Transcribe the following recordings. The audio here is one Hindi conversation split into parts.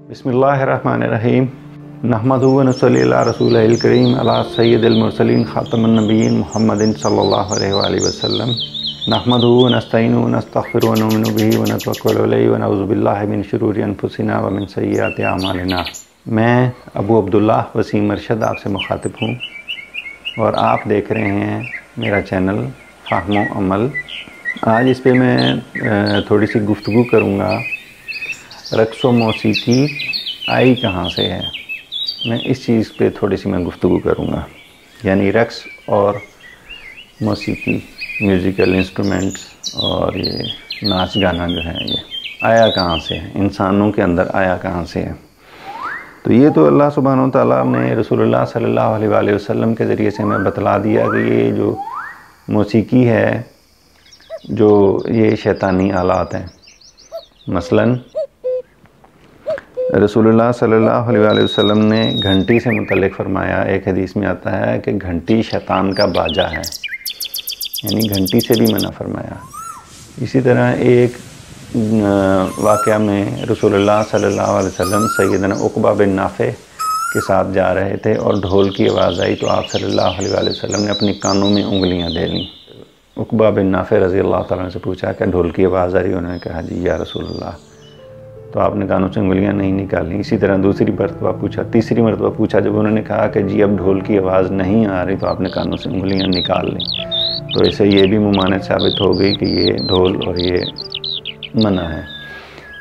बिस्मिल्लाहिर्रहमानिर्रहीम नहमदुहु व नसल्ली अला रसूलिल करीम अला सय्यिदिल मुरसलीन खातमुन नबिय्यीन मुहम्मदिन सल्लल्लाहु अलैहि वसल्लम नहमदुहु व नस्तईनुहु व नस्तगफिरुहु व नु'मिनु बिही व नतवक्कलु अलैहि व नऊज़ु बिल्लाहि मिन शुरूरि अनफुसिना व मिन सय्यिआति अमालिना। मैं अबू अब्दुल्लाह वसीम अरशद आपसे मुखातिब हूँ और आप देख रहे हैं मेरा चैनल फ़हम व अमल। आज इस पे मैं थोड़ी सी गुफ्तगू करूँगा रक़्स व मौसीकी आई कहाँ से है। मैं इस चीज़ पे थोड़ी सी मैं गुफ्तगू करूँगा, यानी रक़्स और मौसीकी, म्यूज़िकल इंस्ट्रूमेंट्स और ये नाच गाना जो है ये आया कहाँ से है, इंसानों के अंदर आया कहाँ से है। तो ये तो अल्लाह सुब्हानहू व तआला ने रसूलुल्लाह सल्लल्लाहु अलैहि वसल्लम के ज़रिए से हमें बतला दिया कि ये जो मौसीकी है, जो ये शैतानी आलात हैं। मसलन रसूलुल्लाह सल्लल्लाहु अलैहि वसल्लम ने घंटी से मुतल्लिक़ फ़रमाया, एक हदीस में आता है कि घंटी शैतान का बाजा है, यानी घंटी से भी मना फरमाया। इसी तरह एक वाक़या में रसूलुल्लाह सल्लल्लाहु अलैहि वसल्लम सैयदना उक़बा बिन नाफ़े के साथ जा रहे थे और ढोल की आवाज़ आई तो आप सल्लल्लाहु अलैहि वसल्लम ने अपनी कानों में उंगलियां दे लीं। उक़बा बिन नाफ़े रज़ी अल्लाह तआला अन्हु से पूछा कि ढोल की आवाज़ आ रही है? उन्होंने कहा जी या रसूलल्लाह। तो आपने कानों से उंगलियां नहीं निकाली। इसी तरह दूसरी मरतबा पूछा, तीसरी मरतबा पूछा, जब उन्होंने कहा कि जी अब ढोल की आवाज़ नहीं आ रही तो आपने कानों से उंगलियां निकाल ली। तो इससे ये भी मुमानत साबित हो गई कि ये ढोल और ये मना है।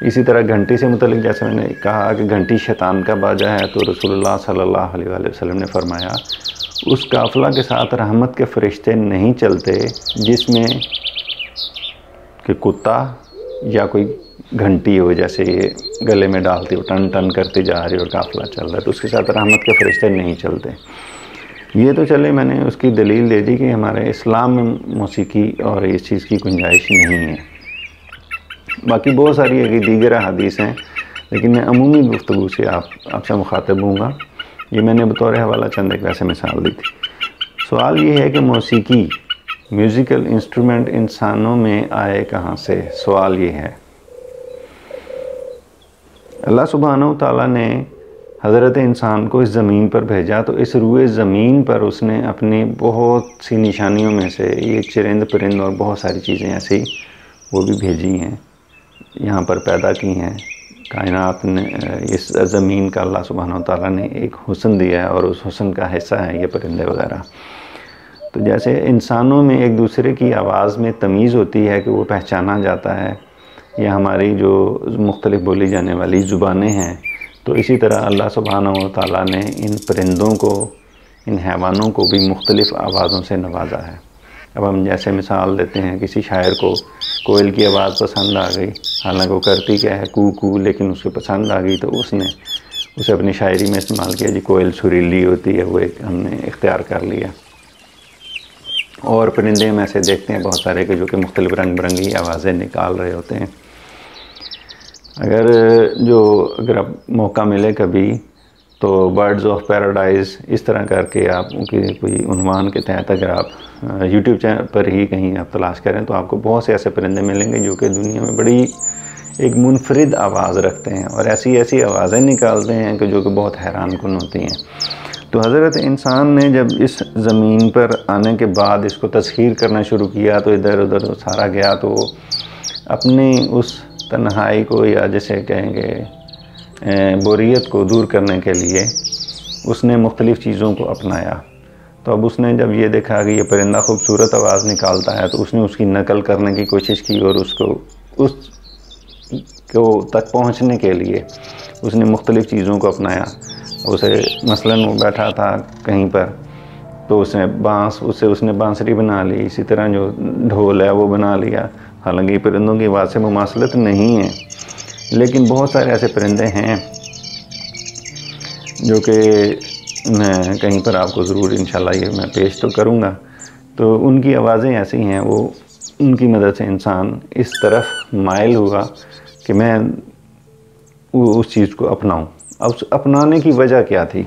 इसी तरह घंटी से मुतल्लिक़ जैसे मैंने कहा कि घंटी शैतान का बाजा है, तो रसूलुल्लाह सल्लल्लाहु अलैहि वसल्लम ने फरमाया उस काफ़िला के साथ रहमत के फ़रिश्ते नहीं चलते जिसमें कि कुत्ता या कोई घंटी हो, जैसे ये गले में डालती हो, टन टन करती जा रही और काफ़िला चल रहा है, तो उसके साथ रहमत के फ़रिश्ते नहीं चलते। ये तो चले, मैंने उसकी दलील दे दी कि हमारे इस्लाम में मौसीकी और इस चीज़ की गुंजाइश नहीं है। बाकी बहुत सारी एक दीगर हदीस हैं, लेकिन मैं अमूमी गुफ्तगू से आपसे मुखातिब हूँगा। ये मैंने बतौर हवाला चंद एक वैसे मिसाल दी थी। सवाल ये है कि मौसीकी, म्यूज़िकल इंस्ट्रूमेंट इंसानों में आए कहाँ से? सवाल ये है। अल्लाह सुब्हानहू तआला ने हज़रत इंसान को इस ज़मीन पर भेजा, तो इस रूए ज़मीन पर उसने अपनी बहुत सी निशानियों में से ये चरिंद परिंद और बहुत सारी चीज़ें ऐसी वो भी भेजी हैं, यहाँ पर पैदा की हैं। कायनात ने, इस ज़मीन का अल्लाह सुब्हानहू तआला ने एक हुस्न दिया है और उस हुस्न का हिस्सा है ये परिंदे वगैरह। तो जैसे इंसानों में एक दूसरे की आवाज़ में तमीज़ होती है कि वो पहचाना जाता है, या हमारी जो मुख्तलिफ़ बोली जाने वाली ज़ुबानें हैं, तो इसी तरह अल्लाह सुब्हानहू व तआला ने इन परिंदों को, इन हैवानों को भी मुख्तलिफ़ आवाज़ों से नवाजा है। अब हम जैसे मिसाल देते हैं, किसी शायर को कोयल की आवाज़ पसंद आ गई, हालांकि वो करती क्या है कू कू, लेकिन उसे पसंद आ गई तो उसने उसे अपनी शायरी में इस्तेमाल किया। जी कोयल सुरीली होती है, वो एक हमने इख्तियार कर लिया। और परिंदे हम ऐसे देखते हैं बहुत सारे के जो कि मुख्तलिफ़ रंग बिरंगी आवाज़ें निकाल रहे होते हैं। अगर आप मौका मिले कभी तो बर्ड्स ऑफ पैराडाइज़ इस तरह करके आप उनकी कोई उन्वान के तहत अगर आप यूट्यूब चैनल पर ही कहीं आप तलाश करें तो आपको बहुत से ऐसे परिंदे मिलेंगे जो कि दुनिया में बड़ी एक मुनफरिद आवाज़ रखते हैं और ऐसी ऐसी आवाज़ें निकालते हैं कि जो कि बहुत हैरानकुन होती हैं। तो हज़रत इंसान ने जब इस ज़मीन पर आने के बाद इसको तस्खीर करना शुरू किया तो इधर उधर सारा गया, तो अपनी उस तन्हाई को, या जैसे कहेंगे बोरियत को दूर करने के लिए उसने मुख्तलिफ़ चीज़ों को अपनाया। तो अब उसने जब ये देखा कि ये परिंदा खूबसूरत आवाज़ निकालता है तो उसने उसकी नकल करने की कोशिश की और उसको तक पहुँचने के लिए उसने मुख्तलिफ़ चीज़ों को अपनाया। उसे मसलन वो बैठा था कहीं पर तो उसने बांसुरी बना ली, इसी तरह जो ढोल है वो बना लिया। हालांकि परिंदों की आवाज़ से मुमासलत नहीं है, लेकिन बहुत सारे ऐसे परिंदे हैं जो कि मैं कहीं पर आपको ज़रूर इंशाल्लाह ये मैं पेश तो करूँगा। तो उनकी आवाज़ें ऐसी हैं, वो उनकी मदद से इंसान इस तरफ माइल हुआ कि मैं उस चीज़ को अपनाऊँ। अब उस अपनाने की वजह क्या थी?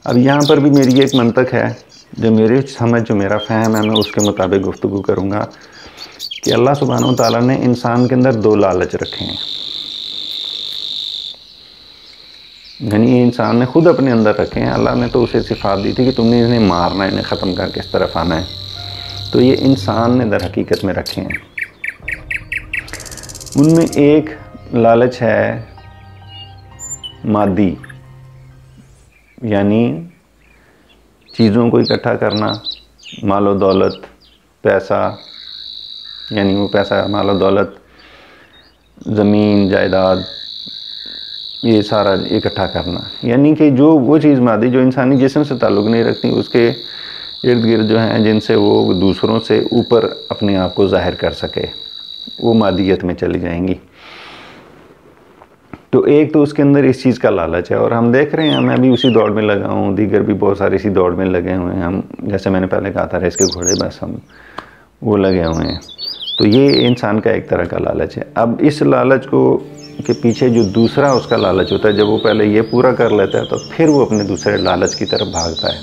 अब यहाँ पर भी मेरी एक मंतक है, जो मेरी समझ, जो मेरा फ़हम है, मैं उसके मुताबिक गुफ्तगू करूँगा कि अल्लाह सुब्हानहू तआला ने इंसान के अंदर दो लालच रखे हैं। यानी ये इंसान ने खुद अपने अंदर रखे हैं। अल्लाह ने तो उसे सिफात दी थी कि तुमने इन्हें मारना है, इन्हें ख़त्म करके इस तरफ आना है। तो ये इंसान ने दर हकीकत में रखे हैं। उनमें एक लालच है मादी, यानी चीज़ों को इकट्ठा करना, मालो दौलत, पैसा, यानी वो पैसा, मालो दौलत, ज़मीन, जायदाद, ये सारा इकट्ठा करना। यानी कि जो वो चीज़ मादी जो इंसानी जिस्म से ताल्लुक़ नहीं रखती, उसके इर्द गिर्द जो हैं जिनसे वो दूसरों से ऊपर अपने आप को ज़ाहिर कर सके, वो मादियत में चली जाएंगी। तो एक तो उसके अंदर इस चीज़ का लालच है, और हम देख रहे हैं, मैं भी उसी दौड़ में लगा हूँ, दीगर भी बहुत सारे इसी दौड़ में लगे हुए हैं। हम जैसे मैंने पहले कहा था रेस के घोड़े, बस हम वो लगे हुए हैं। तो ये इंसान का एक तरह का लालच है। अब इस लालच को के पीछे जो दूसरा उसका लालच होता है, जब वो पहले ये पूरा कर लेता है तो फिर वो अपने दूसरे लालच की तरफ भागता है।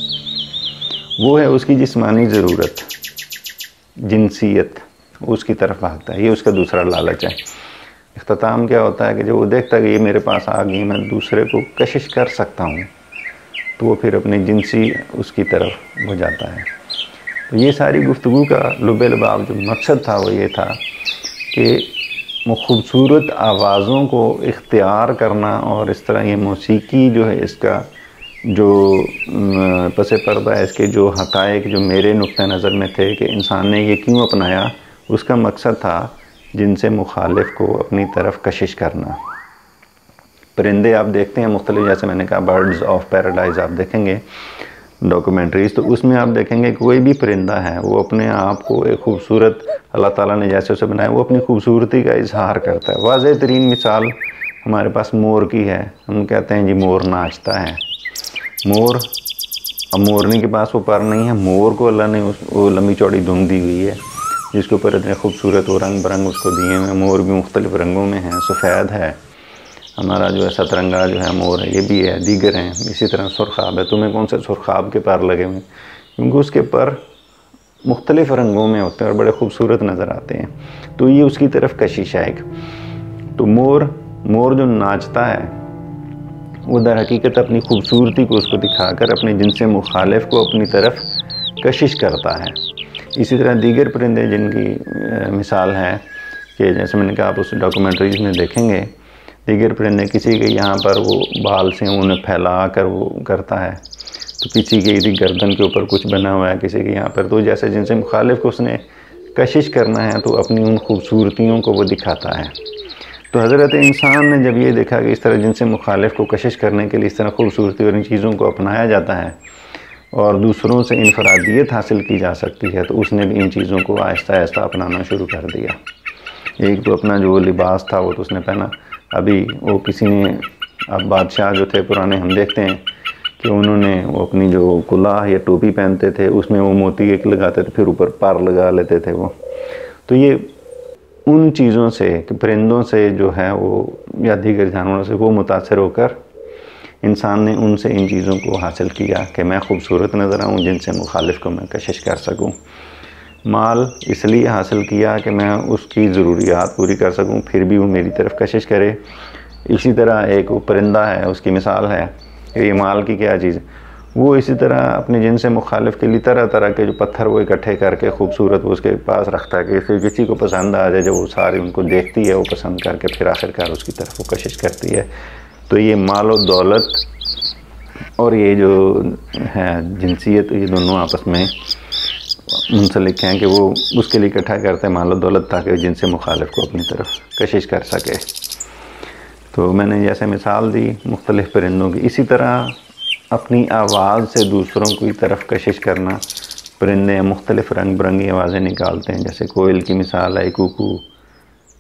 वो है उसकी जिस्मानी ज़रूरत, जिनसियत, उसकी तरफ भागता है। ये उसका दूसरा लालच है। इख्तिताम क्या होता है कि जब वो देखता है कि ये मेरे पास आ गई, मैं दूसरे को कशिश कर सकता हूँ, तो वो फिर अपनी जिनसी उसकी तरफ हो जाता है। तो ये सारी गुफ्तगू का लुब-ए-लबाब जो मकसद था वो ये था कि वो ख़ूबसूरत आवाज़ों को इख्तियार करना, और इस तरह ये मौसीकी जो है इसका जो पस पर्दा है, इसके जो हक़ाइक़ जो मेरे नुक्ते नज़र में थे कि इंसान ने ये क्यों अपनाया, उसका मकसद था जिनसे मुखालिफ को अपनी तरफ कशिश करना। परिंदे आप देखते हैं मुख्तलिफ, जैसे मैंने कहा बर्ड्स ऑफ पैराडाइज़ आप देखेंगे डॉक्यूमेंट्रीज़, तो उसमें आप देखेंगे कोई भी परिंदा है वो अपने आप को एक खूबसूरत, अल्लाह ताला ने जैसे उसे बनाया, वो अपनी खूबसूरती का इजहार करता है। वाज़ेह तरीन मिसाल हमारे पास मोर की है। हम कहते हैं जी मोर नाचता है। मोर, अब मोरनी के पास वो पर नहीं है, मोर को अल्लाह ने वो लंबी चौड़ी धुन दी हुई है जिसके ऊपर इतने खूबसूरत वो रंग बरंग उसको दिए हुए। मोर भी मुख्तलिफ़ रंगों में है, सफ़ेद है, हमारा जो है सतरंगा जो है मोर है, ये भी है, दीगर हैं। इसी तरह सुरखाब है। तुम्हें कौन से सुरखाब के पर लगे हुए? क्योंकि उसके पर मुख्तलिफ़ रंगों में होते हैं और बड़े खूबसूरत नज़र आते हैं। तो ये उसकी तरफ कशिश है एक। तो मोर जो नाचता है वो दर हकीकत अपनी खूबसूरती को उसको दिखाकर अपने जिनसे मुखालिफ को अपनी तरफ कशिश करता है। इसी तरह दीगर परिंदे जिनकी मिसाल है कि जैसे मैंने कहा आप उस डॉक्यूमेंट्रीज़ में देखेंगे, दीगर परिंदे किसी के यहाँ पर वो बाल से उन्हें फैला कर वो करता है, तो किसी के यदि गर्दन के ऊपर कुछ बना हुआ है किसी के यहाँ पर, तो जैसे जिनसे मुखालिफ को उसने कशिश करना है तो अपनी उन खूबसूरतियों को वो दिखाता है। तो हज़रत इंसान ने जब ये देखा कि इस तरह जिनसे मुखालिफ को कशिश करने के लिए इस तरह खूबसूरती और इन चीज़ों को अपनाया जाता है और दूसरों से इनफरादियत हासिल की जा सकती है, तो उसने भी इन चीज़ों को आहिस्ता आहिस्ता अपनाना शुरू कर दिया। एक तो अपना जो लिबास था वो तो उसने पहना। अभी वो किसी ने, अब बादशाह जो थे पुराने, हम देखते हैं कि उन्होंने वो अपनी जो कुलाह या टोपी पहनते थे उसमें वो मोती एक लगाते थे, फिर ऊपर पार लगा लेते थे वो। तो ये उन चीज़ों से कि परिंदों से जो है वो या दीगर जानवरों से वो मुतासर होकर इंसान ने उनसे इन चीज़ों को हासिल किया कि मैं खूबसूरत नज़र आऊँ, जिनसे मुखालिफ को मैं कशिश कर सकूँ। माल इसलिए हासिल किया कि मैं उसकी ज़रूरियात पूरी कर सकूँ, फिर भी वो मेरी तरफ कशिश करे। इसी तरह एक वो परिंदा है, उसकी मिसाल है कि ये माल की क्या चीज़, वो इसी तरह अपने जिनसे मुखालिफ के लिए तरह तरह के जो पत्थर वो इकट्ठे करके खूबसूरत वो उसके पास रखता है कि फिर किसी को पसंद आ जाए, जब वो सारी उनको देखती है वो पसंद करके फिर आखिरकार उसकी तरफ वो कशिश करती है। तो ये माल और दौलत और ये जो है जिनसियत, ये दोनों आपस में मुंसलिक हैं कि वो उसके लिए इकट्ठा करते हैं माल और दौलत ताकि जिनसे मुखालिफ को अपनी तरफ कशिश कर सके। तो मैंने जैसे मिसाल दी मुख्तलिफ़ परिंदों की, इसी तरह अपनी आवाज़ से दूसरों की तरफ कशिश करना। परिंदे मुख्तलिफ़ रंग बिरंगी आवाज़ें निकालते हैं, जैसे कोयल की मिसाल है, कूकू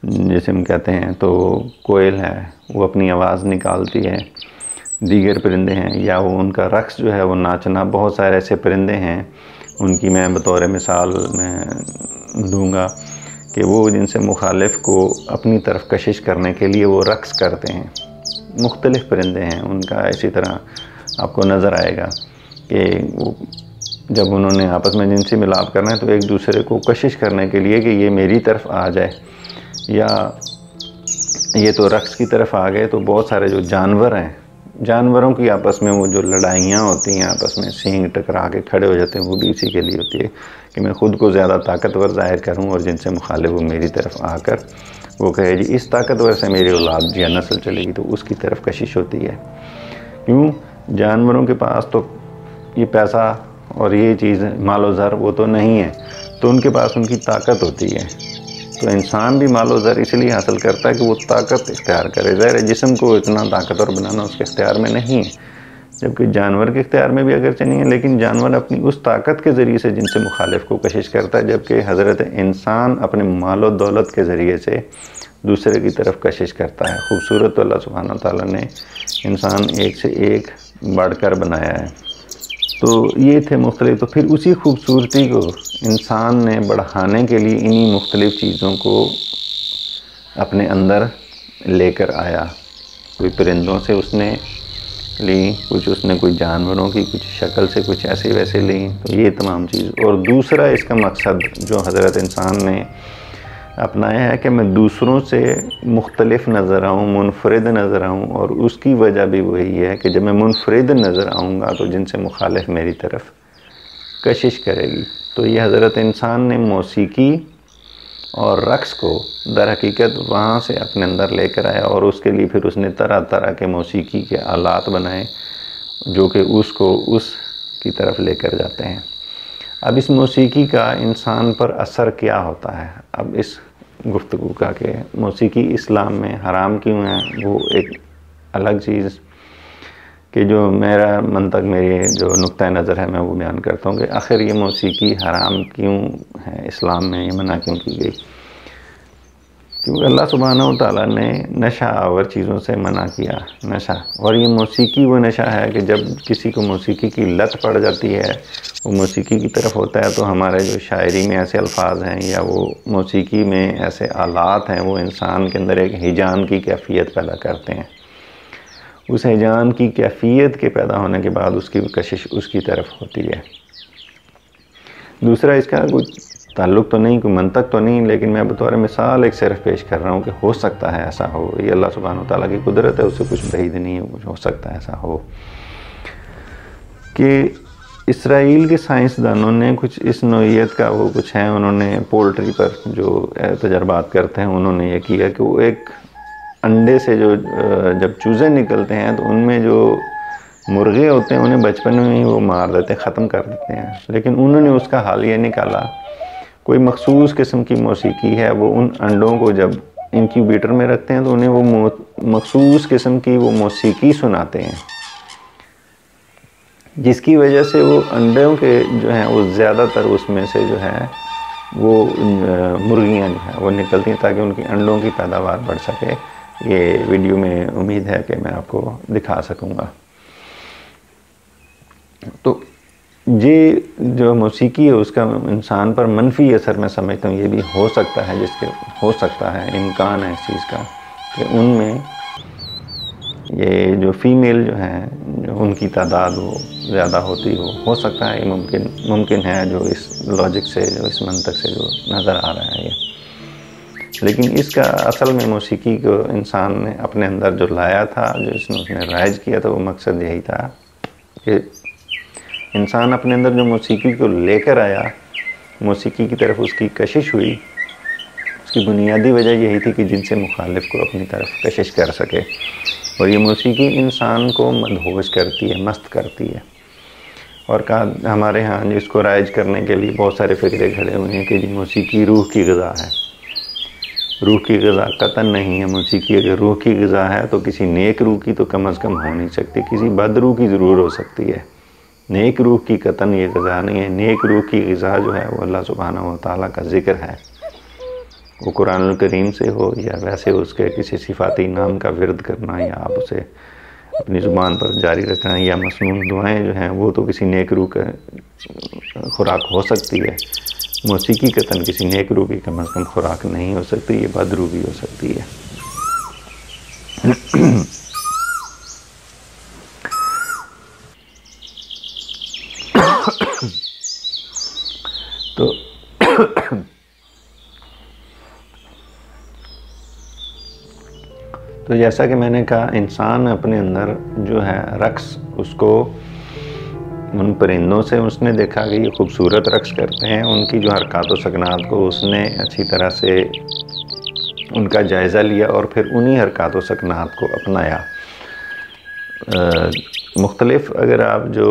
जैसे हम कहते हैं, तो कोयल है वो अपनी आवाज़ निकालती है। दीगर परिंदे हैं या वो उनका रक्स जो है वो नाचना। बहुत सारे ऐसे परिंदे हैं, उनकी मैं बतौर मिसाल मैं दूंगा कि वो जिनसे मुखालिफ को अपनी तरफ कशिश करने के लिए वो रक्स करते हैं। मुख्तलिफ़ परिंदे हैं, उनका इसी तरह आपको नज़र आएगा कि वो जब उन्होंने आपस में जिनसे मिलाप करना है तो एक दूसरे को कशिश करने के लिए कि ये मेरी तरफ आ जाए, या ये तो रक्स की तरफ आ गए। तो बहुत सारे जो जानवर हैं जानवरों की आपस में वो जो लड़ाइयाँ होती हैं, आपस में सींग टकरा के खड़े हो जाते हैं, वो भी इसी के लिए होती है कि मैं ख़ुद को ज़्यादा ताकतवर ज़ाहिर करूं और जिनसे मुखालिफ वो मेरी तरफ आकर वो कहे जी इस ताकतवर से मेरी औलाद या नस्ल चलेगी, तो उसकी तरफ कशिश होती है। क्यों? जानवरों के पास तो ये पैसा और ये चीज़ मालो ज़र वो तो नहीं है, तो उनके पास उनकी ताकत होती है। तो इंसान भी मालो ज़र इसलिए हासिल करता है कि वो ताकत इख्तियार करे। ज़ाहिर है जिस्म को इतना ताकतवर बनाना उसके इख्तियार में नहीं है, जबकि जानवर के इख्तियार में भी अगरचे नहीं है, लेकिन जानवर अपनी उस ताकत के ज़रिए से जिनसे मुखालिफ को कशिश करता है, जबकि हज़रत इंसान अपने मालो दौलत के ज़रिए से दूसरे की तरफ कशिश करता है। खूबसूरत अल्लाह सुब्हानहू तआला ने इंसान एक से एक बढ़कर बनाया है। तो ये थे मुख्तलिफ। तो फिर उसी खूबसूरती को इंसान ने बढ़ाने के लिए इन्हीं मुख्तलिफ चीज़ों को अपने अंदर लेकर आया। कोई परिंदों से उसने ली, कुछ उसने कोई जानवरों की कुछ शक्ल से कुछ ऐसे वैसे ली। तो ये तमाम चीज़, और दूसरा इसका मकसद जो हज़रत इंसान ने अपनाया है कि मैं दूसरों से मुख्तलिफ नज़र आऊँ, मुनफरिद नज़र आऊँ, और उसकी वजह भी वही है कि जब मैं मुनफरिद नज़र आऊँगा तो जिनसे मुखालिफ मेरी तरफ कशिश करेगी। तो ये हज़रत इंसान ने मौसीकी और रक़्स को दर हकीकत वहाँ से अपने अंदर लेकर आया, और उसके लिए फिर उसने तरह तरह के मौसीकी के आलात बनाए जो कि उसको उस की तरफ लेकर जाते हैं। अब इस मौसीकी का इंसान पर असर क्या होता है, अब इस गुफ्तगू का कि मौसीकी इस्लाम में हराम क्यों है, वो एक अलग चीज़ कि जो मेरा मंतक, मेरी जो नुक्ता नज़र है, मैं वो बयान करता हूँ कि आखिर ये मौसीकी हराम क्यों है, इस्लाम में ये मना क्यों की गई। क्योंकि अल्लाह सुब्हानहू तआला ने नशा आवर चीज़ों से मना किया, नशा। और ये मौसीकी वो नशा है कि जब किसी को मौसीकी की लत पड़ जाती है, वो मौसीकी की तरफ होता है, तो हमारे जो शायरी में ऐसे अल्फाज हैं या वो मौसीकी में ऐसे आलात हैं, वो इंसान के अंदर एक हिजान की कैफियत पैदा करते हैं। उस हिजान की कैफियत के पैदा होने के बाद उसकी कशिश उसकी तरफ होती है। दूसरा, इसका कोई ताल्लुक़ तो नहीं, कोई मंतक तो नहीं, लेकिन मैं बतौर मिसाल एक सिर्फ पेश कर रहा हूँ कि हो सकता है ऐसा हो। ये अल्लाह सुब्हानहू तआला की कुदरत है, उससे कुछ बहीद नहीं है, कुछ हो सकता है ऐसा हो कि इसराइल के साइंसदानों ने कुछ इस नौइयत का वो कुछ है, उन्होंने पोल्ट्री पर जो तजर्बात करते हैं, उन्होंने ये किया कि वो एक अंडे से जो जब चूज़े निकलते हैं तो उनमें जो मुर्गे होते हैं उन्हें बचपन में ही वो मार देते हैं, ख़त्म कर देते हैं। लेकिन उन्होंने उसका हाल ये निकाला, कोई मखसूस किस्म की मौसीकी है, वो उन अंडों को जब इंक्यूबेटर में रखते हैं तो उन्हें वो मखसूस किस्म की वो मौसीकी सुनाते हैं, जिसकी वजह से वो अंडों के जो हैं वो ज़्यादातर उसमें से जो है वो मुर्गियाँ जो हैं वो निकलती हैं ताकि उनकी अंडों की पैदावार बढ़ सके। ये वीडियो में उम्मीद है कि मैं आपको दिखा सकूँगा। तो ये जो मौसीकी है उसका इंसान पर मनफी असर मैं समझता हूँ ये भी हो सकता है, जिसके हो सकता है इम्कान है इस चीज़ का कि उनमें ये जो फीमेल जो हैं जो उनकी तादाद वो ज़्यादा होती हो सकता है, ये मुमकिन है जो इस लॉजिक से, जो इस मंतक से जो नज़र आ रहा है ये। लेकिन इसका असल में मौसीकी को इंसान ने अपने अंदर जो लाया था, जो उसने राइज किया था, वो मकसद यही था कि इंसान अपने अंदर जो मौसीकी को लेकर आया, मौसीकी की तरफ उसकी कशिश हुई, उसकी बुनियादी वजह यही थी कि जिनसे मुखालिफ को अपनी तरफ कशिश कर सके। और ये मौसीकी इंसान को मदहोश करती है, मस्त करती है। और कहा हमारे यहाँ जिसको राइज करने के लिए बहुत सारे फ़िक्रे खड़े हुए हैं कि जी मौसीकी रूह की ग़िज़ा है। रूह की ग़िज़ा कतन नहीं है। मौसीकी अगर रूह की ग़िज़ा है तो किसी नेक रूह की तो कम अज़ कम हो नहीं सकती, किसी बद रूह की ज़रूर हो सकती है। नेक रूह की कतन ये ग़िज़ा नहीं है। नेक रूह की ग़िज़ा जो है वो अल्लाह सुब्हानहू व तआला का ज़िक्र है, वो कुरानुल करीम से हो या वैसे उसके किसी सिफाती नाम का विरद करना या आप उसे अपनी ज़ुबान पर जारी रखना या मसनून दुआएं जो हैं वो तो किसी नेक रूह का खुराक हो सकती है। मौसीकी कतन किसी नेक रूह की कम अज़ कम खुराक नहीं हो सकती, ये बद रूह भी हो सकती है। तो जैसा कि मैंने कहा, इंसान अपने अंदर जो है रक्स, उसको उन परिंदों से उसने देखा कि ये खूबसूरत रक्स करते हैं, उनकी जो हरकत व सकनात को उसने अच्छी तरह से उनका जायज़ा लिया और फिर उन्हीं हरकत व सकनात को अपनाया। मुख्तलिफ़ अगर आप जो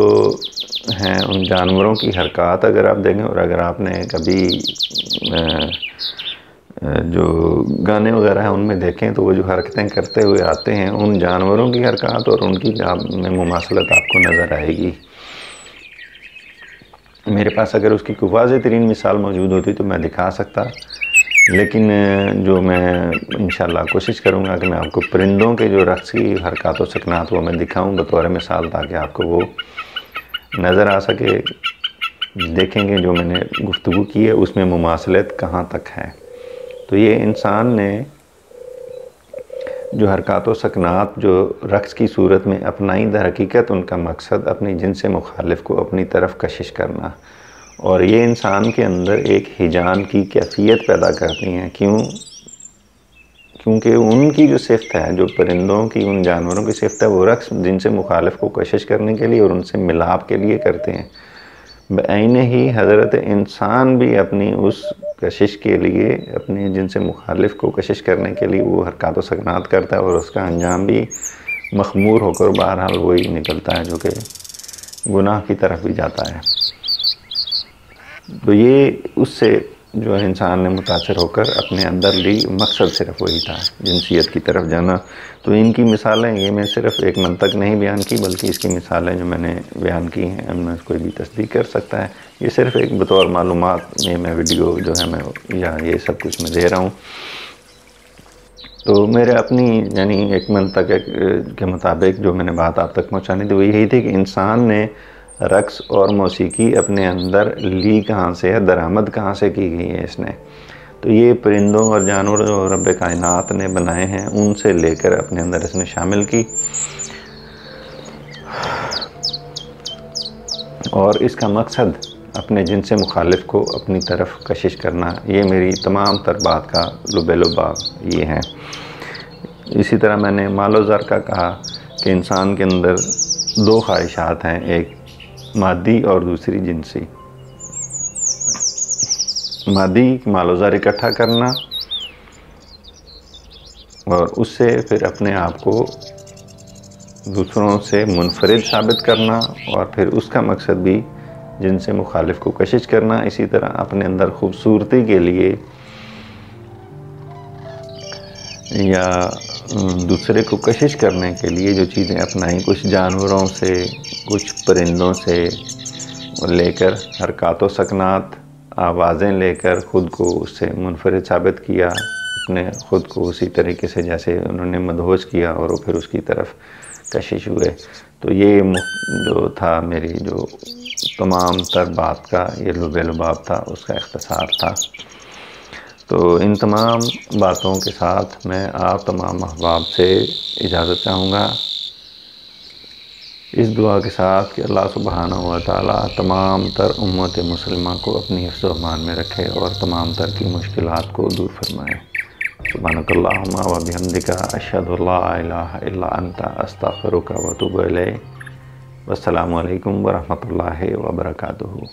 हैं उन जानवरों की हरकत अगर आप देखें, और अगर आपने कभी जो गाने वगैरह हैं उनमें देखें, तो वो जो हरकतें करते हुए आते हैं, उन जानवरों की हरकत और उनकी में मुमासलत आपको नज़र आएगी। मेरे पास अगर उसकी कोई वाज़ेह तरीन मिसाल मौजूद होती तो मैं दिखा सकता, लेकिन जो मैं इंशाल्लाह कोशिश करूँगा कि मैं आपको परिंदों के जो रक्स की हरकत व सकनात वो मैं दिखाऊँ बतौर मिसाल, ताकि आपको वो नज़र आ सके। देखेंगे जो मैंने गुफ्तगू की है उसमें मुमासलत कहाँ तक है। तो ये इंसान ने जो हरकत व सकनात जो रक्स की सूरत में अपनाई, दर हकीकत उनका मकसद अपनी जिनसे मुखालिफ को अपनी तरफ कशिश करना, और ये इंसान के अंदर एक हिजान की कैफियत पैदा करती हैं। क्योंकि उनकी जो सिफ्त है, जो परिंदों की, उन जानवरों की सिफ्त है, वो रक्स जिनसे मुखालिफ को कशिश करने के लिए और उनसे मिलाप के लिए करते हैं। बैन ही हज़रत इंसान भी अपनी उस कशिश के लिए, अपने जिनसे मुखालिफ को कशिश करने के लिए वो हरकत व सकनात करता है, और उसका अंजाम भी मखमूर होकर बहरहाल वही निकलता है जो कि गुनाह की तरफ भी जाता है। तो ये उससे जो है इंसान ने मुतासर होकर अपने अंदर ली, मकसद सिर्फ वही था, जिनसियत की तरफ जाना। तो इनकी मिसालें, ये मैं सिर्फ एक मंतक नहीं बयान की, बल्कि इसकी मिसालें जो मैंने बयान की हैं उनमें कोई भी तस्दीक कर सकता है। ये सिर्फ एक बतौर मालूमात में मैं वीडियो जो है मैं या ये सब कुछ मैं दे रहा हूँ। तो मेरे अपनी यानी एक मंतक के मुताबिक जो मैंने बात आप तक पहुँचानी थी वो यही थी कि इंसान ने रक्स और मौसीकी अपने अंदर ली कहाँ से है, दरामद कहाँ से की गई है इसने। तो ये परिंदों और जानवरों जो रब कायनात ने बनाए हैं उनसे लेकर अपने अंदर इसने शामिल की, और इसका मकसद अपने जिनसे मुखालिफ को अपनी तरफ कशिश करना। ये मेरी तमाम तर बात का लुबे-लुबाब ये है। इसी तरह मैंने मालो ज़र का कहा कि इंसान के अंदर दो ख्वाहिशात हैं, एक मादी और दूसरी जिनसी। मादी मालो ज़र इकट्ठा करना और उससे फिर अपने आप को दूसरों से मुनफरिद साबित करना, और फिर उसका मकसद भी जिनसे मुखालिफ को कशिश करना। इसी तरह अपने अंदर खूबसूरती के लिए या दूसरे को कशिश करने के लिए जो चीज़ें अपनाई, कुछ जानवरों से, कुछ परिंदों से लेकर हरकत व सकनात, आवाज़ें लेकर ख़ुद को उससे मुनफरिद साबित किया, अपने ख़ुद को उसी तरीके से जैसे उन्होंने मदहोश किया, और वो फिर उसकी तरफ कशिश हुए। तो ये जो था मेरी जो तमाम तर बात का ये लुबे-लुबाब था, उसका इख्तिसार था। तो इन तमाम बातों के साथ मैं आप तमाम अहबाब से इजाज़त चाहूँगा, इस दुआ के साथ कि अल्लाह सुब्हानहू व तआला तमाम तर उम्मत मुसलिमा को अपनी हिफ्ज़ व अमान में रखे और तमाम तर की मुश्किलात को दूर फरमाए। सुब्हानकल्लाहुम्मा व बिहम्दिका अशहदु अल्ला इलाहा इल्ला अंता अस्तग़फिरुका व अतूबु इलैक। वस्सलामु अलैकुम व रहमतुल्लाहि व बरकातुहू।